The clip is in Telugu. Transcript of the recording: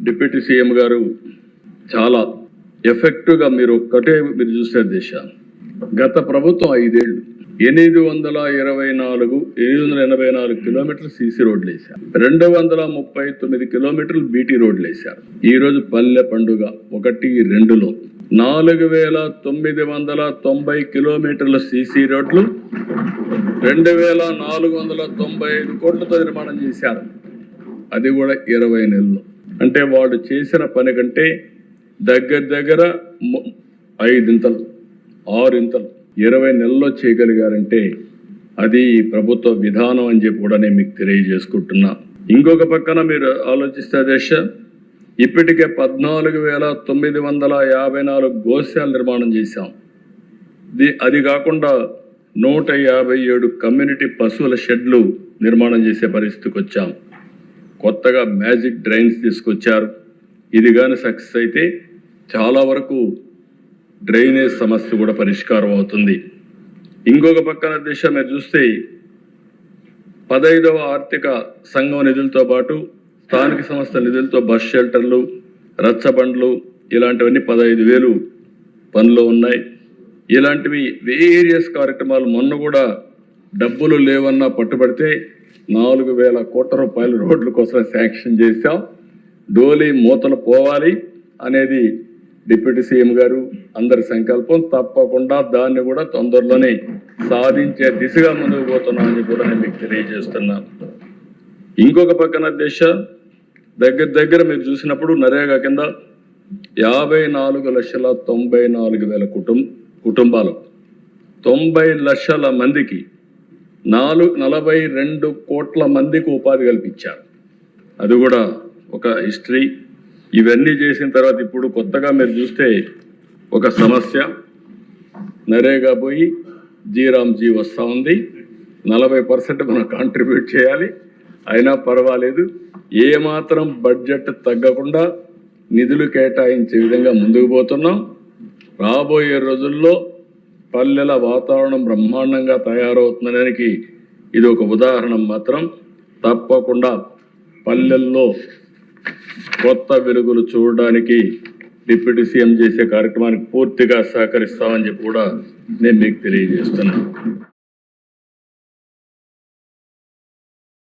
డిప్యూటీ సీఎం గారు చాలా ఎఫెక్టివ్గా మీరు చూసే దిశ గత ప్రభుత్వం 5 ఏళ్ళు 884 కిలోమీటర్లు సీసీ రోడ్లు వేశారు, 239 కిలోమీటర్లు బీటీ రోడ్లు వేశారు. ఈ రోజు పల్లె పండుగ 1-2లో 4990 కిలోమీటర్ల సీసీ రోడ్లు 2495 కోట్లతో నిర్మాణం చేశారు. అది కూడా 20 నెలల్లో. అంటే వాళ్ళు చేసిన పని కంటే దగ్గర 5 ఇంతలు 6 ఇంతలు 20 నెలల్లో చేయగలిగారంటే అది ప్రభుత్వ విధానం అని చెప్పి కూడా నేను మీకు తెలియజేసుకుంటున్నా. ఇంకొక పక్కన మీరు ఆలోచిస్తే దేశ ఇప్పటికే 14,954 గోశాల నిర్మాణం చేశాం. అది కాకుండా 157 కమ్యూనిటీ పశువుల షెడ్లు నిర్మాణం చేసే పరిస్థితికి వచ్చాం. కొత్తగా మ్యాజిక్ డ్రైన్స్ తీసుకొచ్చారు. ఇది కానీ సక్సెస్ అయితే చాలా వరకు డ్రైనేజ్ సమస్య కూడా పరిష్కారం అవుతుంది. ఇంకొక పక్కన దిశ మీరు చూస్తే 15వ ఆర్థిక సంఘం నిధులతో పాటు స్థానిక సంస్థల నిధులతో బస్ షెల్టర్లు, రచ్చబండ్లు ఇలాంటివన్నీ 15,000 పనులు ఉన్నాయి. ఇలాంటివి వేరియస్ కార్యక్రమాలు మొన్న కూడా డబ్బులు లేవన్నా పట్టుబడితే 4,000 కోట్ల రూపాయలు రోడ్ల కోసం శాంక్షన్ చేశాం. డోలీ మూతలు పోవాలి అనేది డిప్యూటీ సీఎం గారు అందరి సంకల్పం. తప్పకుండా దాన్ని కూడా తొందరలోనే సాధించే దిశగా ముందుకు పోతున్నామని కూడా నేను మీకు తెలియజేస్తున్నాను. ఇంకొక పక్కన దేశ దగ్గర మీరు చూసినప్పుడు నరేగా కింద 54,94,000 కుటుంబాలు 90 లక్షల మందికి 42 కోట్ల మందికి ఉపాధి కల్పించారు. అది కూడా ఒక హిస్టరీ. ఇవన్నీ చేసిన తర్వాత ఇప్పుడు కొత్తగా మీరు చూస్తే ఒక సమస్య నరేగా పోయి జీరామ్జీ వస్తూ ఉంది. 40% మనం కాంట్రిబ్యూట్ చేయాలి. అయినా పర్వాలేదు, ఏమాత్రం బడ్జెట్ తగ్గకుండా నిధులు కేటాయించే విధంగా ముందుకు పోతున్నాం. రాబోయే రోజుల్లో పల్లెల వాతావరణం బ్రహ్మాండంగా తయారవుతుందనడానికి ఇది ఒక ఉదాహరణ మాత్రం. తప్పకుండా పల్లెల్లో కొత్త వెలుగులు చూడడానికి డిప్యూటీ సీఎం చేసే కార్యక్రమానికి పూర్తిగా సహకరిస్తామని చెప్పి కూడా నేను మీకు తెలియజేస్తున్నాను.